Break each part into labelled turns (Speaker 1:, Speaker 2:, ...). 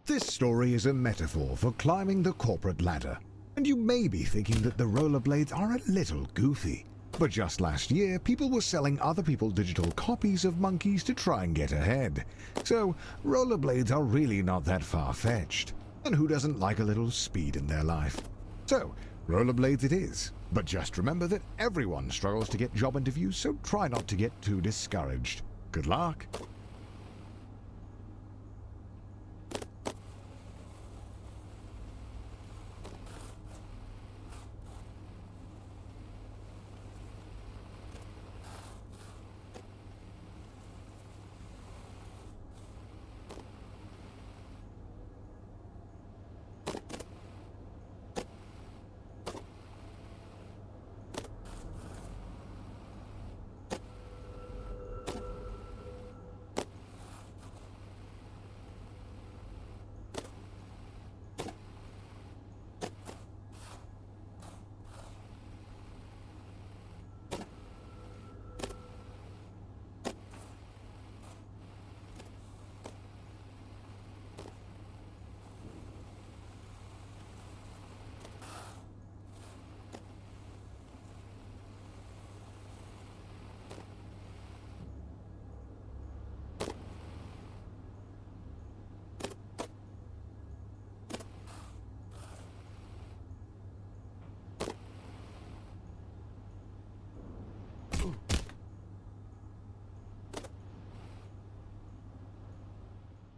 Speaker 1: This story is a metaphor for climbing the corporate ladder, and you may be thinking that the rollerblades are a little goofy. But just last year, people were selling other people's digital copies of monkeys to try and get ahead. So, rollerblades are really not that far-fetched. And who doesn't like a little speed in their life? So, rollerblades it is. But just remember that everyone struggles to get job interviews, so try not to get too discouraged. Good luck!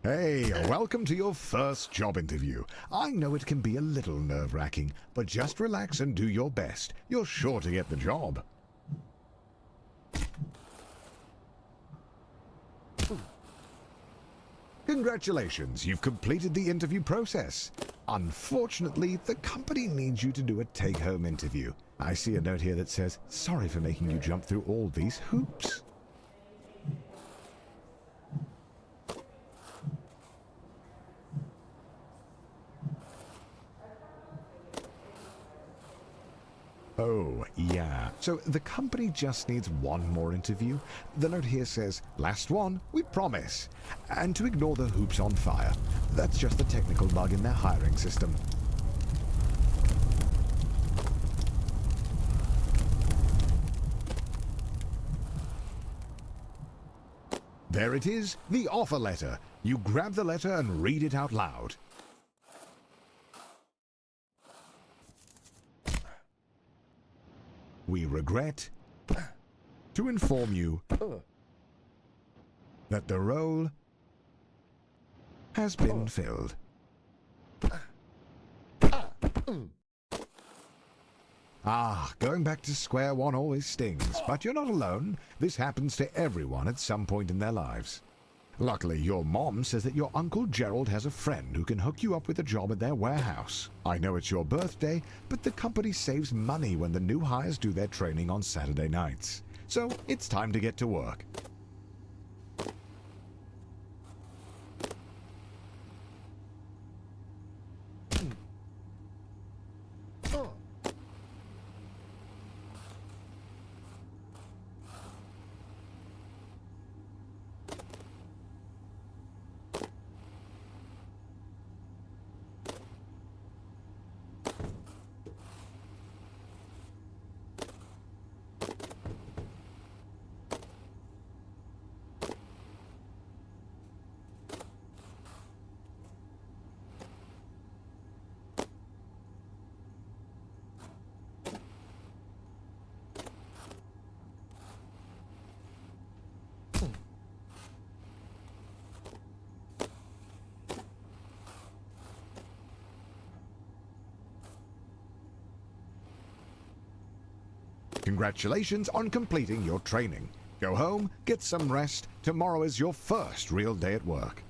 Speaker 1: Hey, welcome to your first job interview. I know it can be a little nerve-wracking, but just relax and do your best. You're sure to get the job. Congratulations, you've completed the interview process. Unfortunately, the company needs you to do a take-home interview. I see a note here that says, "Sorry for making you jump through all these hoops." Oh, yeah. So the company just needs one more interview. The note here says, "Last one, we promise." And to ignore the hoops on fire. That's just a technical bug in their hiring system. There it is, the offer letter. You grab the letter and read it out loud. We regret to inform you that the role has been filled. Going back to square one always stings, but you're not alone. This happens to everyone at some point in their lives. Luckily, your mom says that your Uncle Gerald has a friend who can hook you up with a job at their warehouse. I know it's your birthday, but the company saves money when the new hires do their training on Saturday nights. So, it's time to get to work. Congratulations on completing your training. Go home, get some rest. Tomorrow is your first real day at work.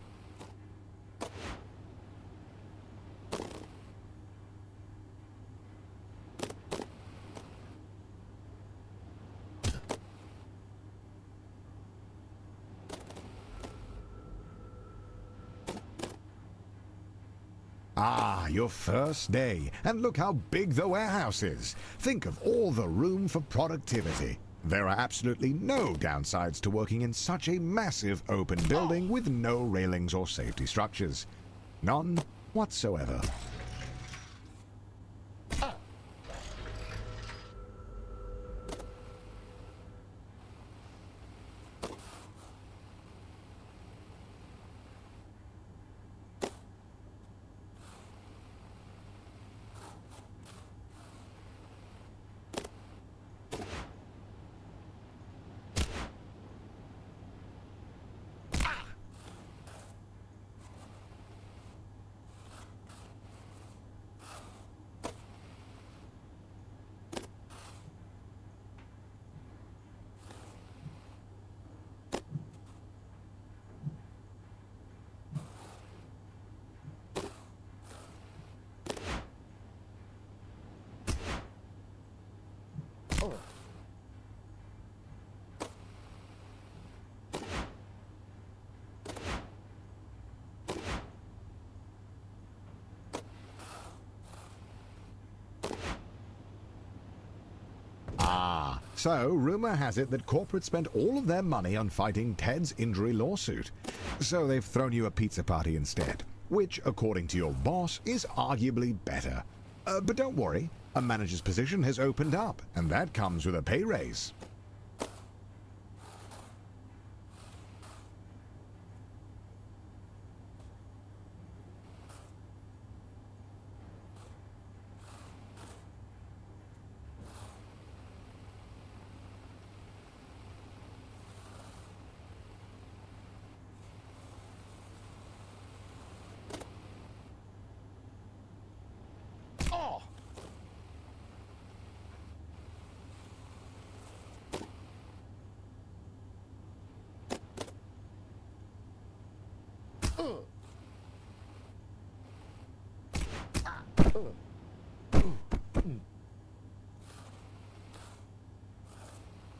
Speaker 1: Your first day, and look how big the warehouse is. Think of all the room for productivity. There are absolutely no downsides to working in such a massive open building with no railings or safety structures. None whatsoever. So, rumor has it that corporate spent all of their money on fighting Ted's injury lawsuit. So they've thrown you a pizza party instead, which, according to your boss, is arguably better. But don't worry, a manager's position has opened up, and that comes with a pay raise.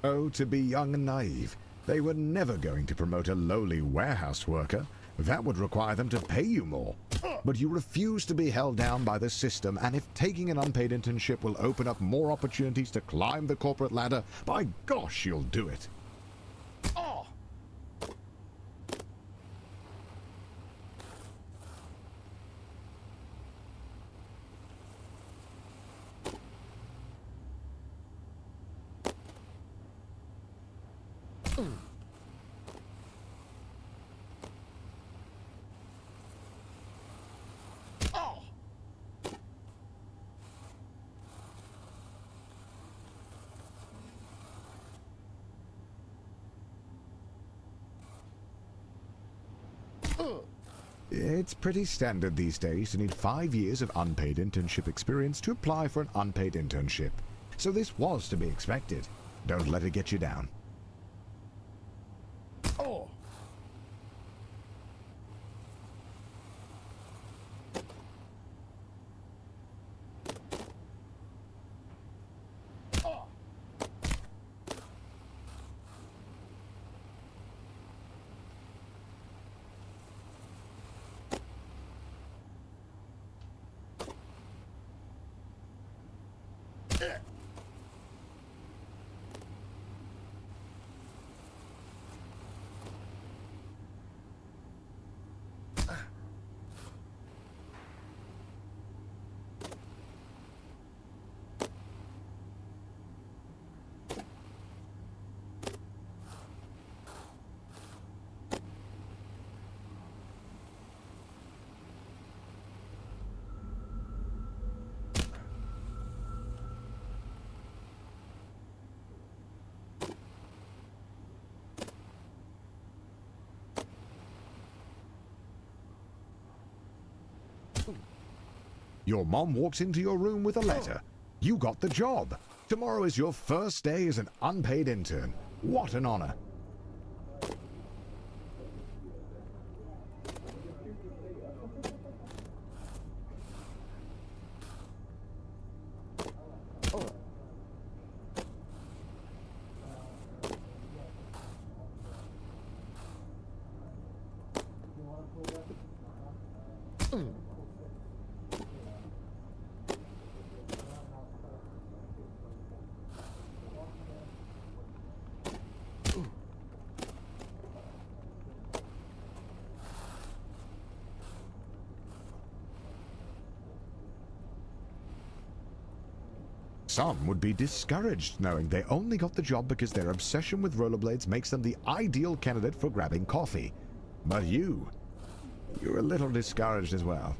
Speaker 1: Oh, to be young and naive. They were never going to promote a lowly warehouse worker. That would require them to pay you more. But you refuse to be held down by the system, and if taking an unpaid internship will open up more opportunities to climb the corporate ladder, by gosh, you'll do it. It's pretty standard these days to need 5 years of unpaid internship experience to apply for an unpaid internship. So this was to be expected. Don't let it get you down. Your mom walks into your room with a letter. You got the job. Tomorrow is your first day as an unpaid intern. What an honor. Some would be discouraged knowing they only got the job because their obsession with rollerblades makes them the ideal candidate for grabbing coffee. But you're a little discouraged as well.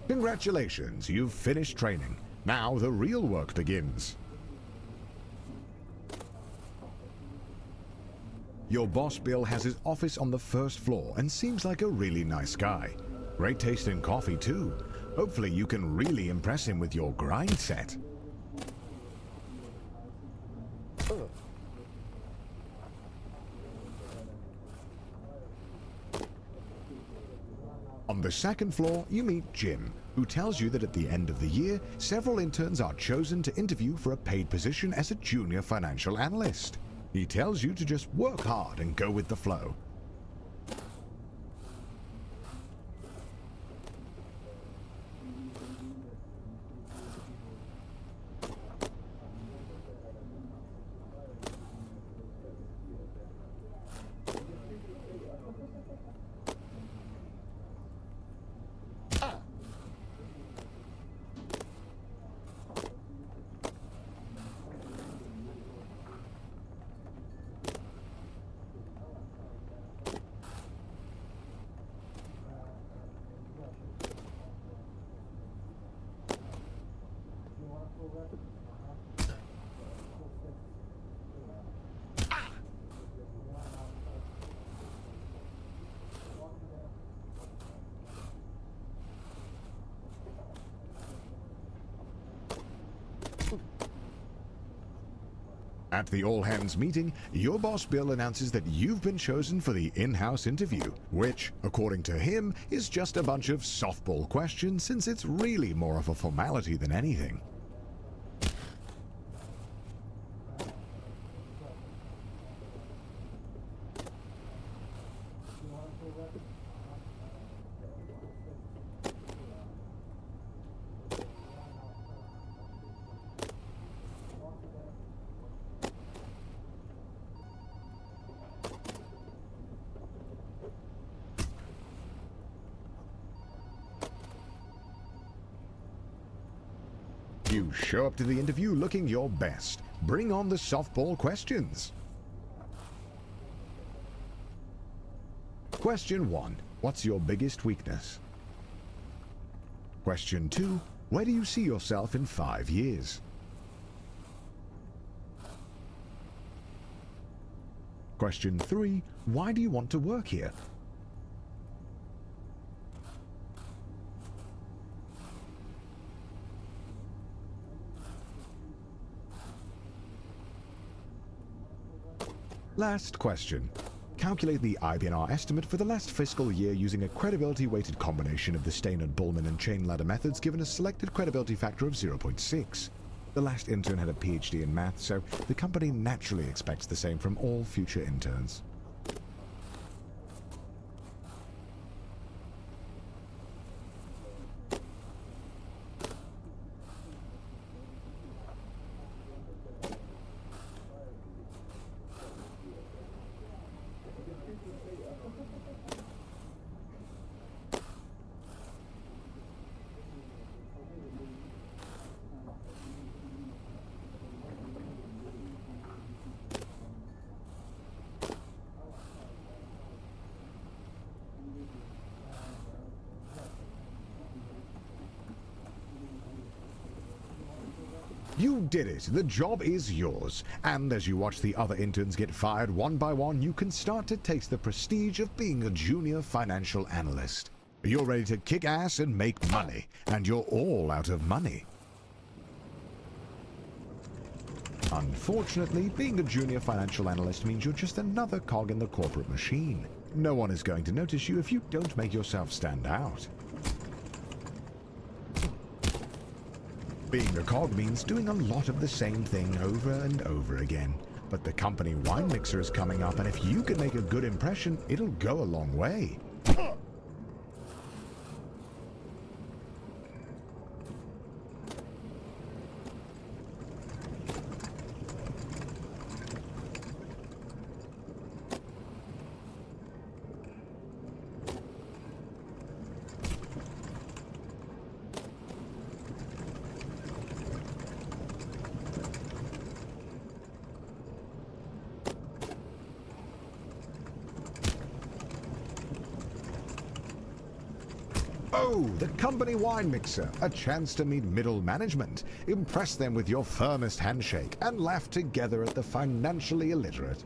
Speaker 1: Congratulations, you've finished training. Now the real work begins. Your boss Bill has his office on the first floor and seems like a really nice guy. Great taste in coffee too. Hopefully you can really impress him with your grind set. On the second floor, you meet Jim, who tells you that at the end of the year, several interns are chosen to interview for a paid position as a junior financial analyst. He tells you to just work hard and go with the flow. At the all-hands meeting, your boss Bill announces that you've been chosen for the in-house interview, which, according to him, is just a bunch of softball questions since it's really more of a formality than anything. You show up to the interview looking your best. Bring on the softball questions. Question 1. What's your biggest weakness? Question 2. Where do you see yourself in 5 years? Question 3. Why do you want to work here? Last question. Calculate the IBNR estimate for the last fiscal year using a credibility-weighted combination of the Steinert, Bullman, and chain ladder methods given a selected credibility factor of 0.6. The last intern had a PhD in math, so the company naturally expects the same from all future interns. You did it! The job is yours. And as you watch the other interns get fired one by one, you can start to taste the prestige of being a junior financial analyst. You're ready to kick ass and make money, and you're all out of money. Unfortunately, being a junior financial analyst means you're just another cog in the corporate machine. No one is going to notice you if you don't make yourself stand out. Being a cog means doing a lot of the same thing over and over again. But the company wine mixer is coming up, and if you can make a good impression, it'll go a long way. Oh, the company wine mixer. A chance to meet middle management, impress them with your firmest handshake, and laugh together at the financially illiterate.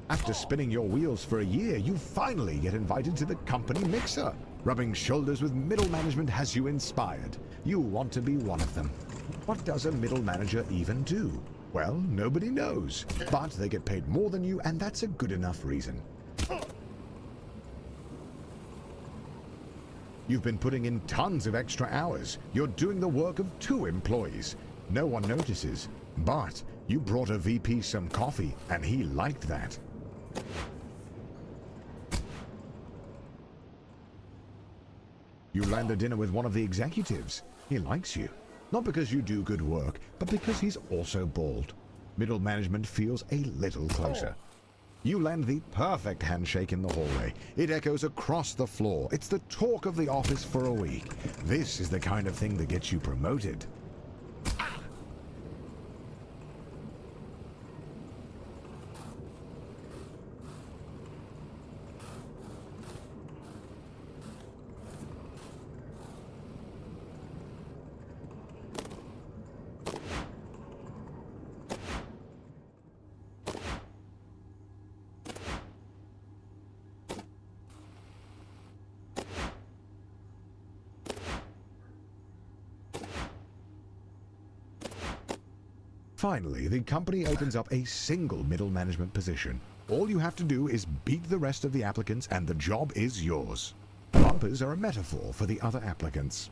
Speaker 1: After spinning your wheels for a year, you finally get invited to the company mixer. Rubbing shoulders with middle management has you inspired. You want to be one of them. What does a middle manager even do? Well, nobody knows. But they get paid more than you, and that's a good enough reason. You've been putting in tons of extra hours. You're doing the work of 2 employees. No one notices. But you brought a VP some coffee, and he liked that. You land a dinner with one of the executives. He likes you. Not because you do good work, but because he's also bald. Middle management feels a little closer. You land the perfect handshake in the hallway. It echoes across the floor. It's the talk of the office for a week. This is the kind of thing that gets you promoted. Finally, the company opens up a single middle management position. All you have to do is beat the rest of the applicants and the job is yours. Bumpers are a metaphor for the other applicants.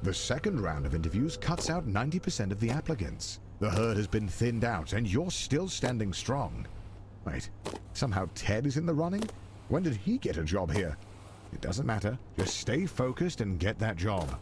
Speaker 1: The second round of interviews cuts out 90% of the applicants. The herd has been thinned out, and you're still standing strong. Wait, somehow Ted is in the running? When did he get a job here? It doesn't matter. Just stay focused and get that job.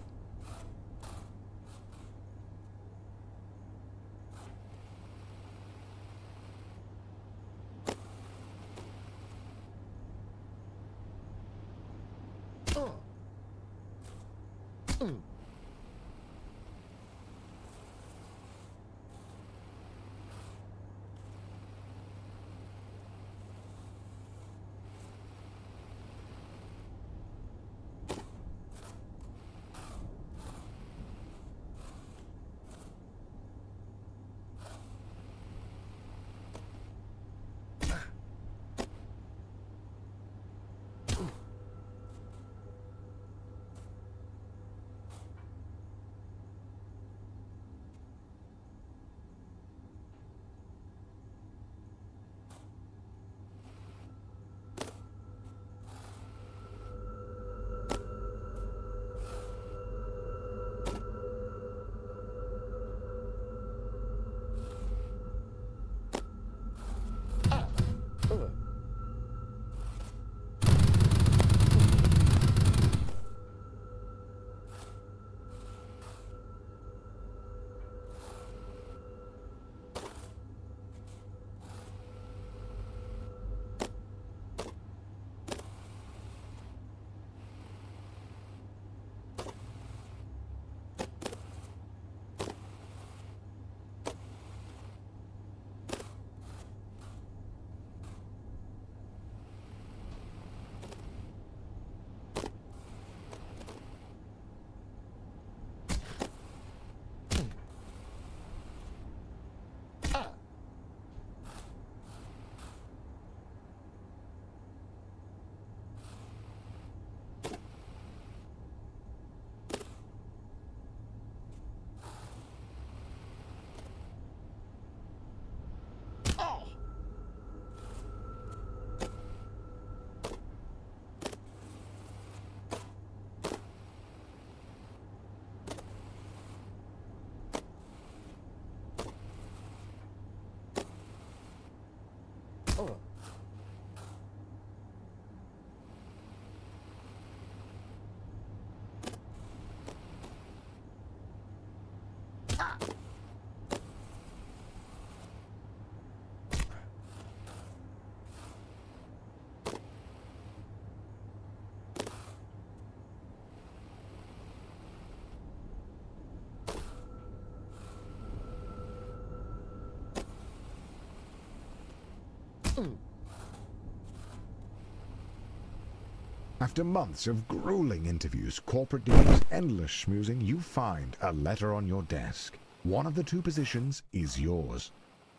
Speaker 1: After months of grueling interviews, corporate dealings, endless schmoozing, you find a letter on your desk. One of the two positions is yours.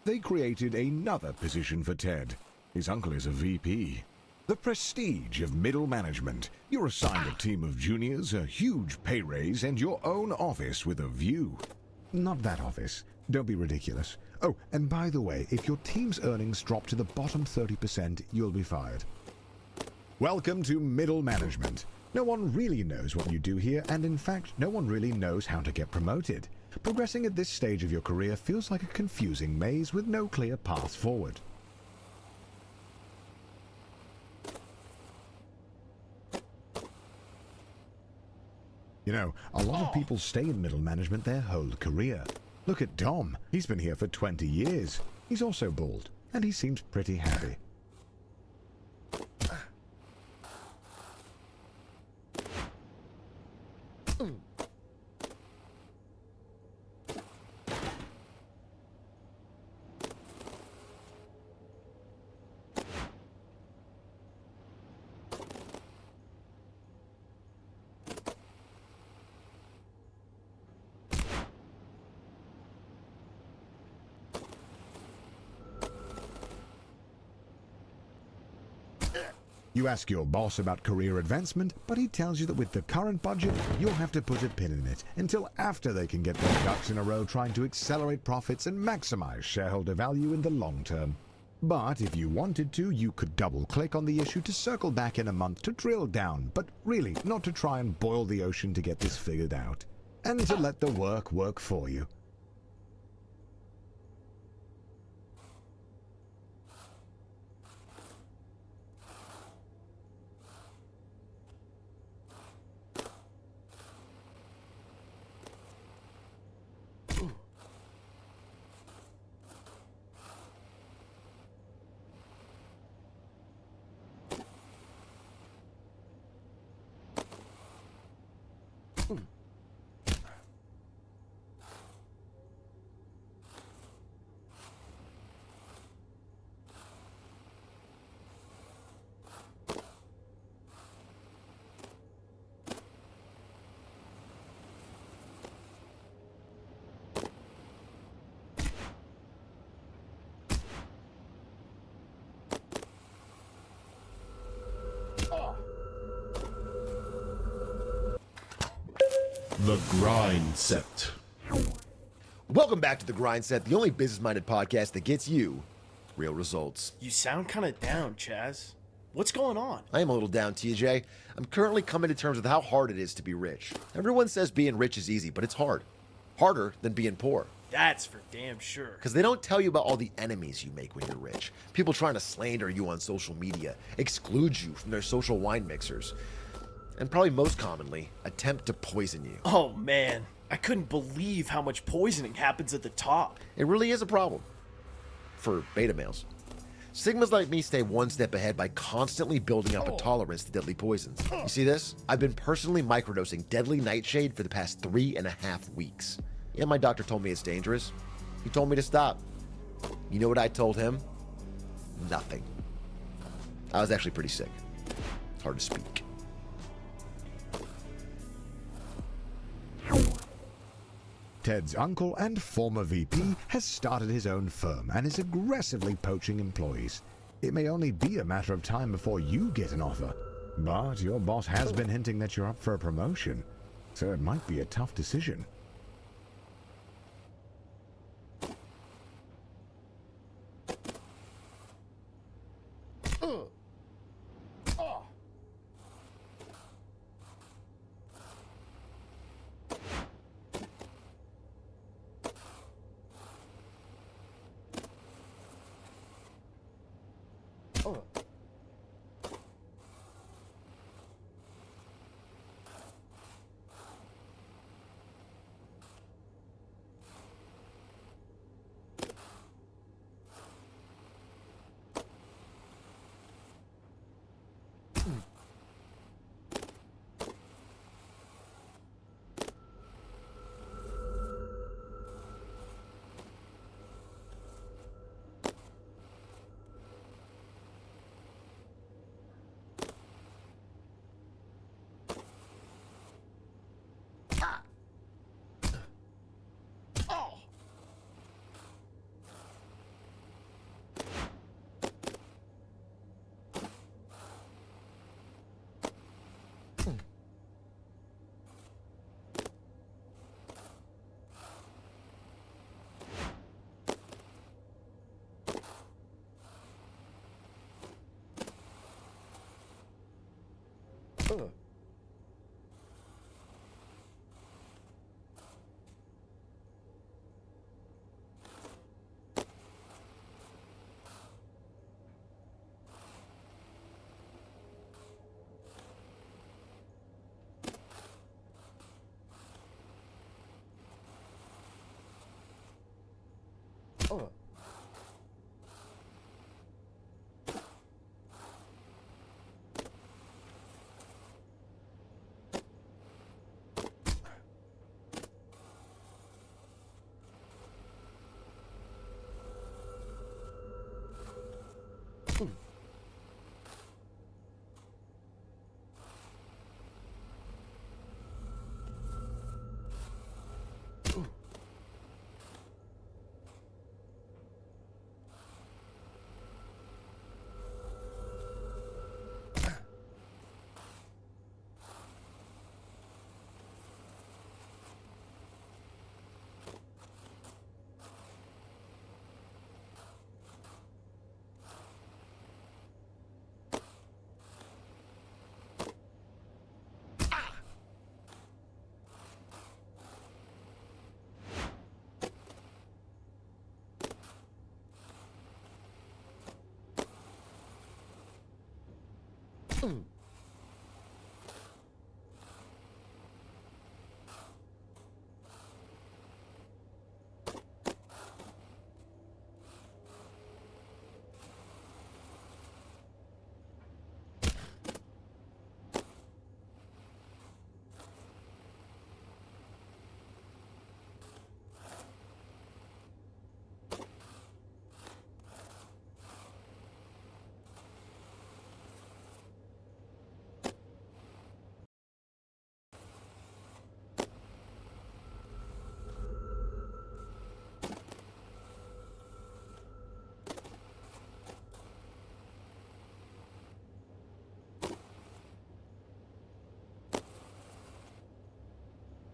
Speaker 1: They created another position for Ted. His uncle is a VP. The prestige of middle management. You're assigned a team of juniors, a huge pay raise, and your own office with a view. Not that office. Don't be ridiculous. Oh, and by the way, if your team's earnings drop to the bottom 30%, you'll be fired. Welcome to middle management. No one really knows what you do here, and in fact, no one really knows how to get promoted. Progressing at this stage of your career feels like a confusing maze with no clear path forward. You know, a lot of people stay in middle management their whole career. Look at Dom. He's been here for 20 years. He's also bald, and he seems pretty happy. You ask your boss about career advancement, but he tells you that with the current budget, you'll have to put a pin in it until after they can get their ducks in a row trying to accelerate profits and maximize shareholder value in the long term. But if you wanted to, you could double-click on the issue to circle back in a month to drill down, but really not to try and boil the ocean to get this figured out. and to let the work for you.
Speaker 2: The Grind Set.
Speaker 3: Welcome back to The Grind Set, the only business-minded podcast that gets you real results.
Speaker 4: You sound kind of down, Chaz. What's going on?
Speaker 3: I am a little down, TJ. I'm currently coming to terms with how hard it is to be rich. Everyone says being rich is easy, but it's hard. Harder than being poor.
Speaker 4: That's for damn sure.
Speaker 3: Because they don't tell you about all the enemies you make when you're rich. People trying to slander you on social media, exclude you from their social wine mixers, and probably most commonly, attempt to poison you.
Speaker 4: Oh man, I couldn't believe how much poisoning happens at the top.
Speaker 3: It really is a problem. For beta males. Sigmas like me stay one step ahead by constantly building up a tolerance to deadly poisons. You see this? I've been personally microdosing deadly nightshade for the past 3.5 weeks. Yeah, my doctor told me it's dangerous. He told me to stop. You know what I told him? Nothing. I was actually pretty sick. It's hard to speak.
Speaker 1: Ted's uncle and former VP has started his own firm and is aggressively poaching employees. It may only be a matter of time before you get an offer, but your boss has been hinting that you're up for a promotion, so it might be a tough decision.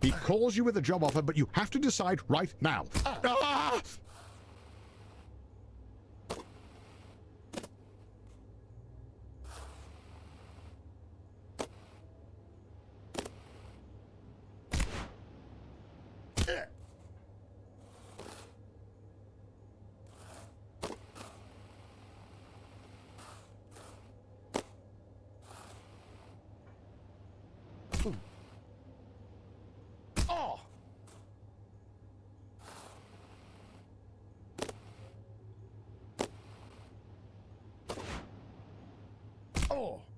Speaker 1: He calls you with a job offer, but you have to decide right now. Ah!
Speaker 4: Oh! Oh!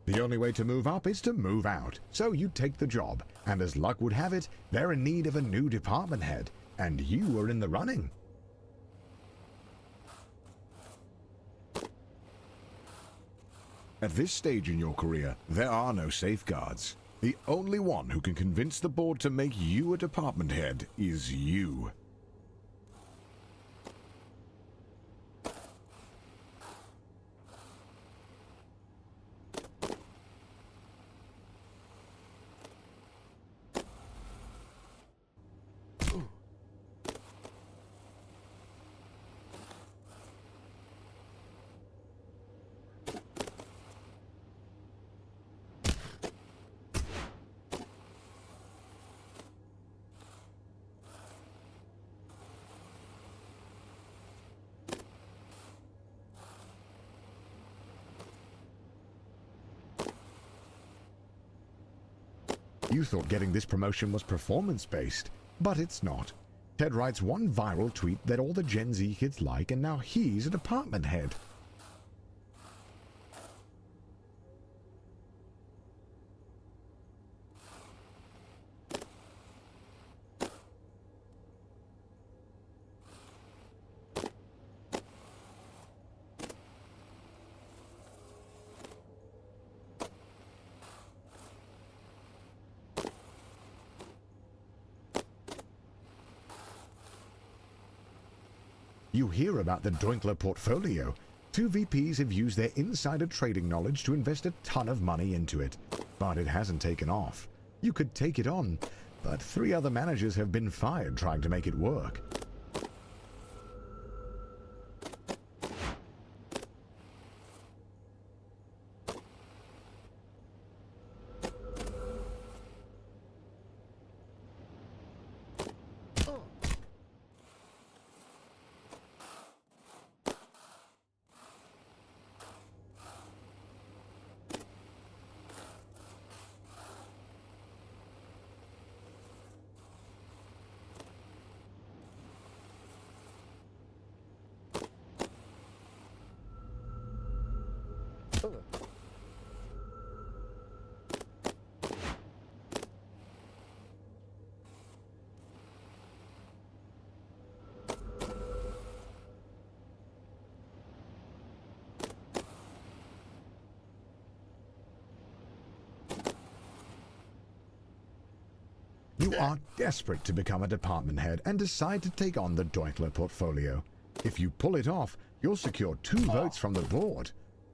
Speaker 1: The only way to move up is to move out, so you take the job, and as luck would have it, they're in need of a new department head, and you are in the running. At this stage in your career, there are no safeguards. The only one who can convince the board to make you a department head is you. You thought getting this promotion was performance-based, but it's not. Ted writes one viral tweet that all the Gen Z kids like, and now he's a department head. You hear about the Doinkler portfolio. 2 VPs have used their insider trading knowledge to invest a ton of money into it, but it hasn't taken off. You could take it on, but 3 other managers have been fired trying to make it work. You are desperate to become a department head and decide to take on the Doinkler portfolio. If you pull it off, you'll secure 2 votes from the board.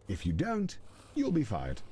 Speaker 1: If you don't, you'll be fired.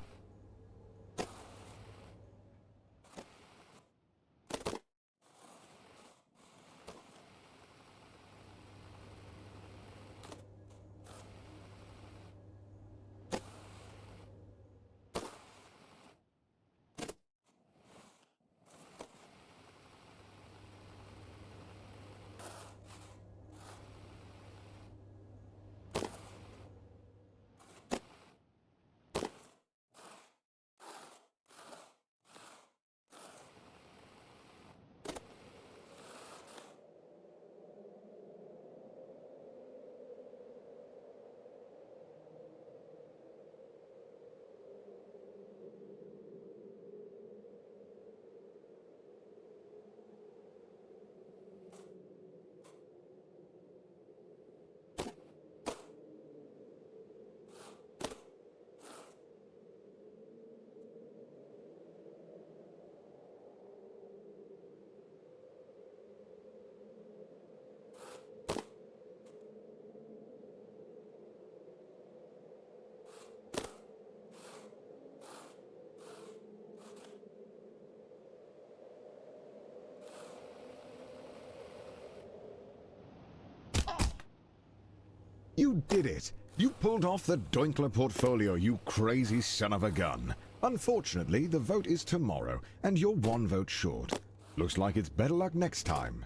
Speaker 1: You did it! You pulled off the Doinkler portfolio, you crazy son of a gun. Unfortunately, the vote is tomorrow, and you're one vote short. Looks like it's better luck next time.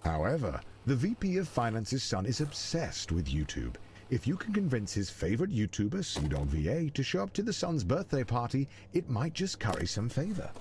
Speaker 1: However, the VP of Finance's son is obsessed with YouTube. If you can convince his favorite YouTuber, CDogVA, to show up to the son's birthday party, it might just curry some favor.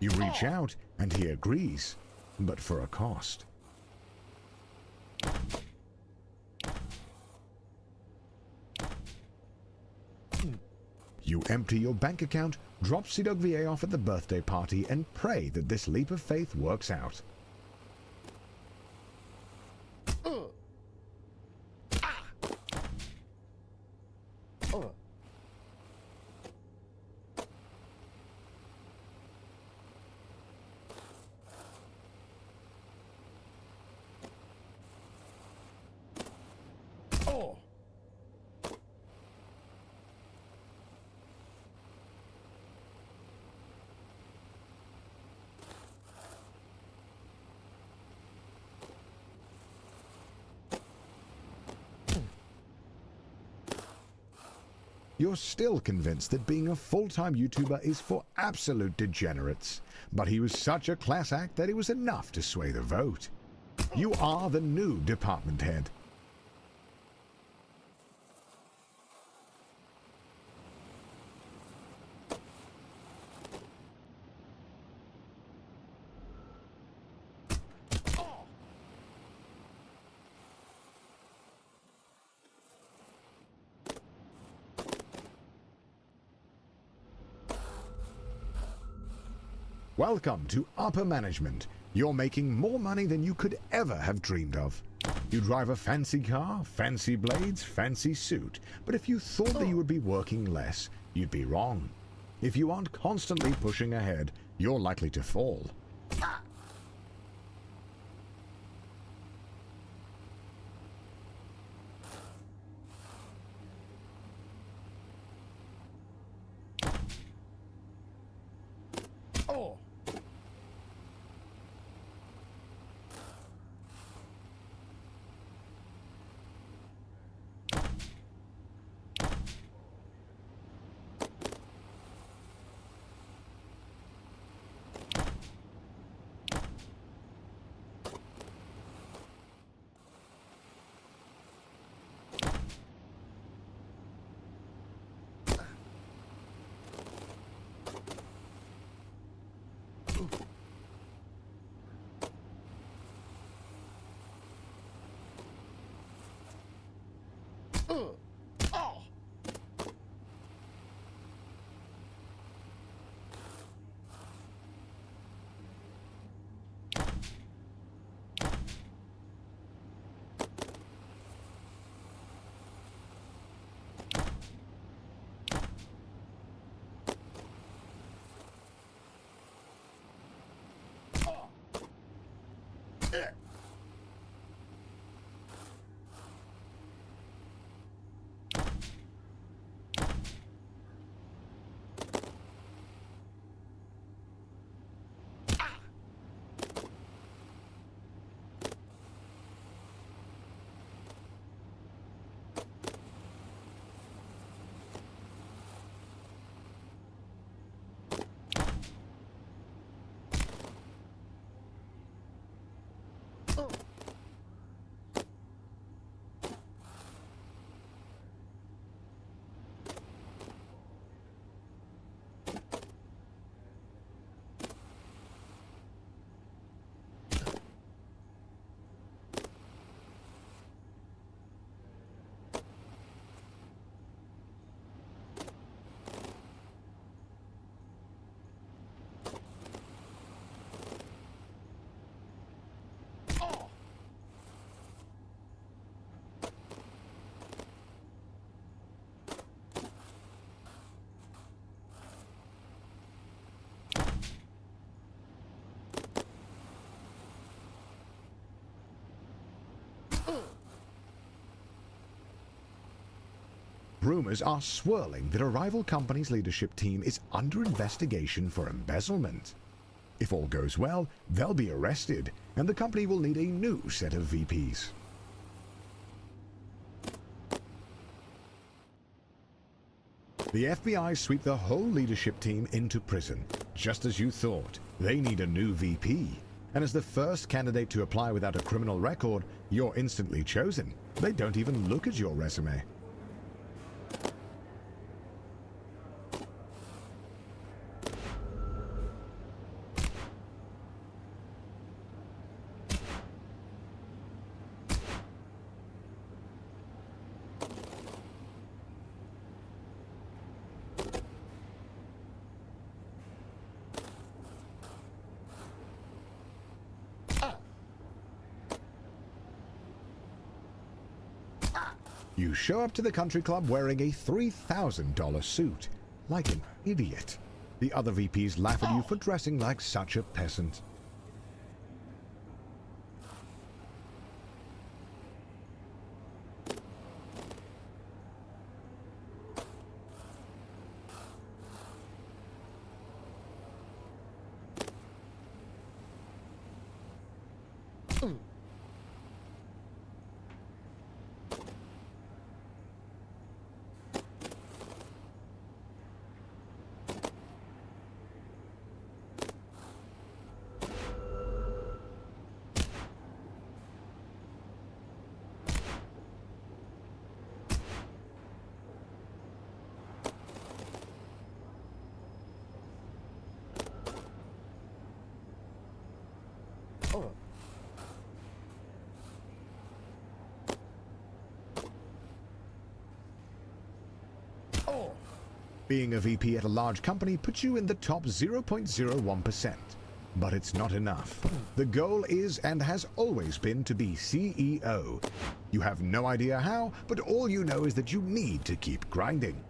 Speaker 1: You reach out, and he agrees, but for a cost. You empty your bank account, drop CDogVA off at the birthday party, and pray that this leap of faith works out. You're still convinced that being a full-time YouTuber is for absolute degenerates, but he was such a class act that it was enough to sway the vote. You are the new department head. Welcome to upper management. You're making more money than you could ever have dreamed of. You drive a fancy car, fancy blades, fancy suit, but if you thought that you would be working less, you'd be wrong. If you aren't constantly pushing ahead, you're likely to fall. rumors are swirling that a rival company's leadership team is under investigation for embezzlement. If all goes well, they'll be arrested, and the company will need a new set of VPs. The FBI sweep the whole leadership team into prison. Just as you thought, they need a new VP. And as the first candidate to apply without a criminal record, you're instantly chosen. They don't even look at your resume. You show up to the country club wearing a $3,000 suit, like an idiot. The other VPs laugh at you for dressing like such a peasant. Being a VP at a large company puts you in the top 0.01%. But it's not enough. The goal is and has always been to be CEO. You have no idea how, but all you know is that you need to keep grinding.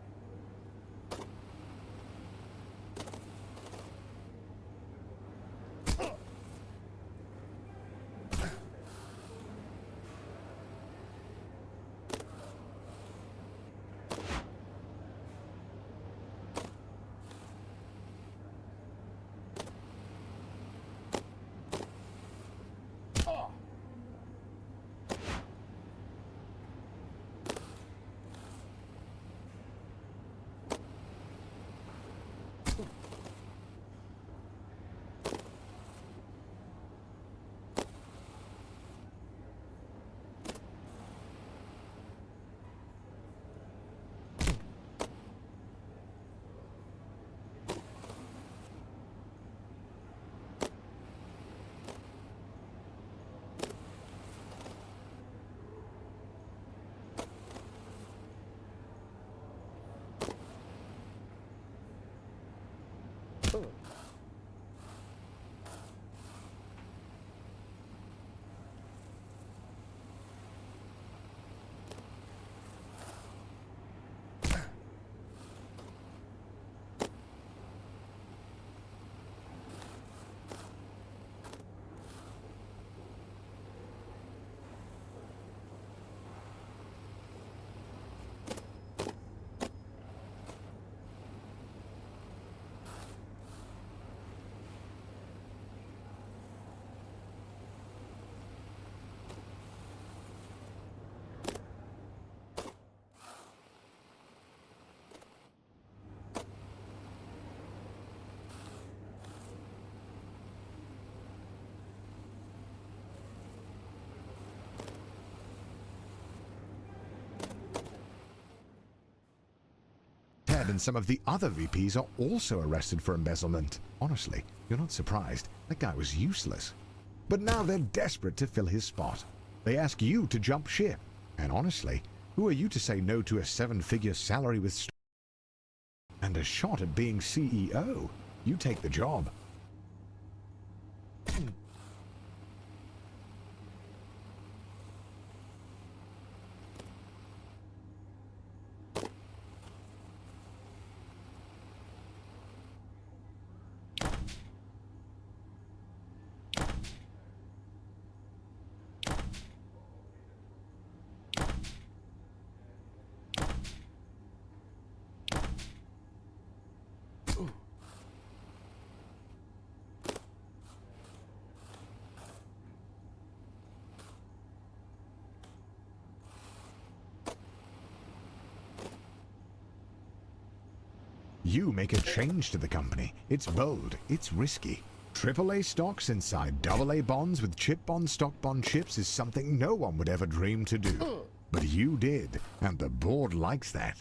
Speaker 1: Ted and some of the other VPs are also arrested for embezzlement. Honestly, you're not surprised. That guy was useless. But now they're desperate to fill his spot. They ask you to jump ship. And honestly, who are you to say no to a 7-figure salary with and a shot at being CEO? You take the job. You make a change to the company. It's bold, it's risky. AAA stocks inside AA bonds with chip bond stock bond chips is something no one would ever dream to do. But you did, and the board likes that.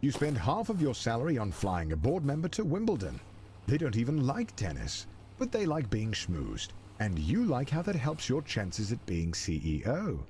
Speaker 1: You spend half of your salary on flying a board member to Wimbledon. They don't even like tennis, but they like being schmoozed. And you like how that helps your chances at being CEO.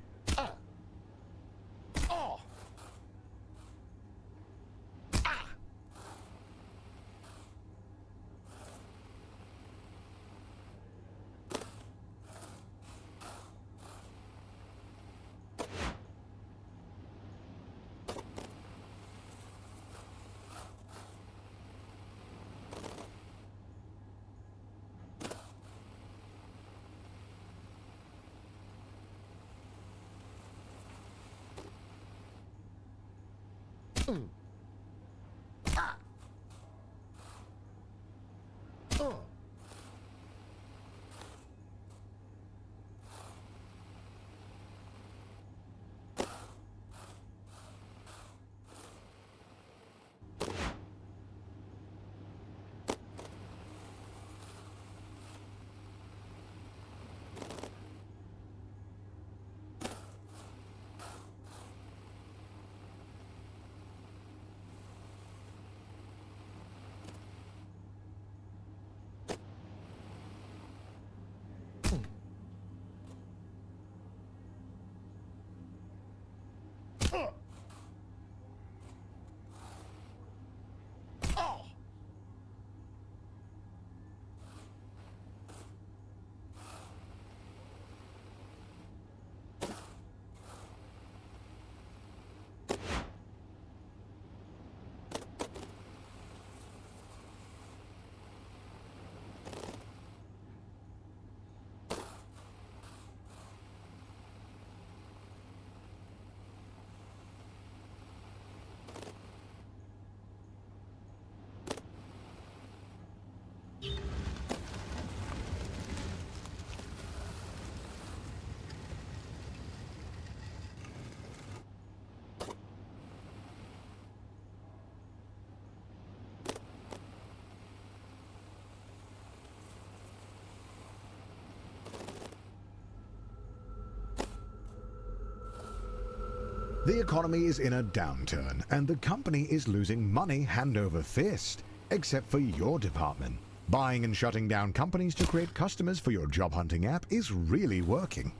Speaker 1: The economy is in a downturn, and the company is losing money hand over fist, except for your department. Buying and shutting down companies to create customers for your job hunting app is really working.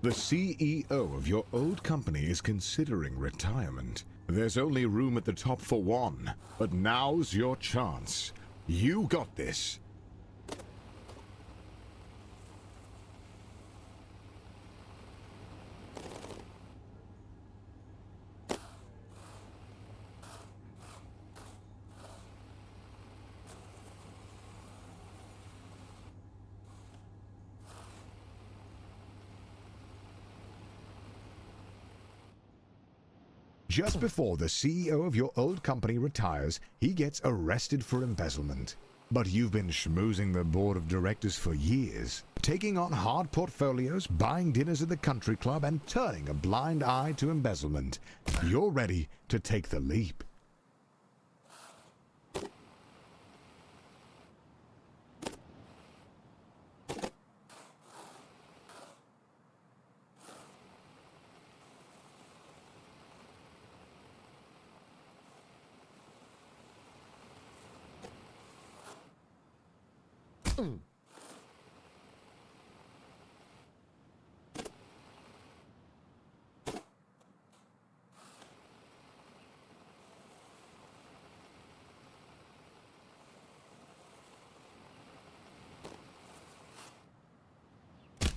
Speaker 1: The CEO of your old company is considering retirement. There's only room at the top for one, but now's your chance. You got this. Just before the CEO of your old company retires, he gets arrested for embezzlement. But you've been schmoozing the board of directors for years, taking on hard portfolios, buying dinners at the country club, and turning a blind eye to embezzlement. You're ready to take the leap.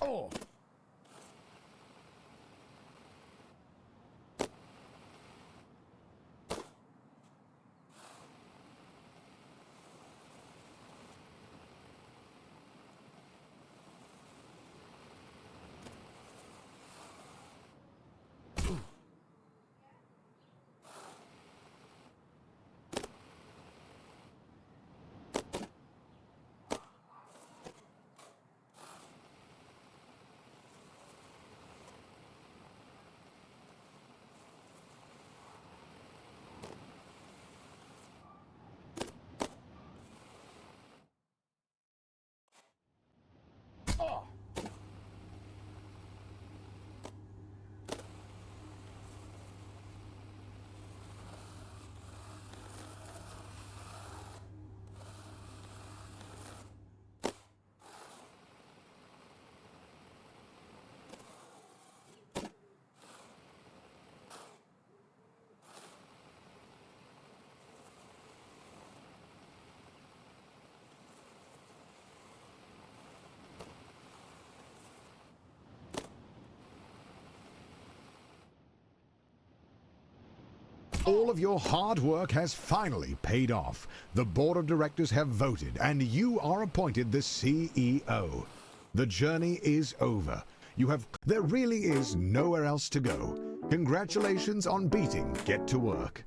Speaker 3: Oh!
Speaker 1: All of your hard work has finally paid off. The board of directors have voted, and you are appointed the CEO. The journey is over. There really is nowhere else to go. Congratulations on beating Get to Work.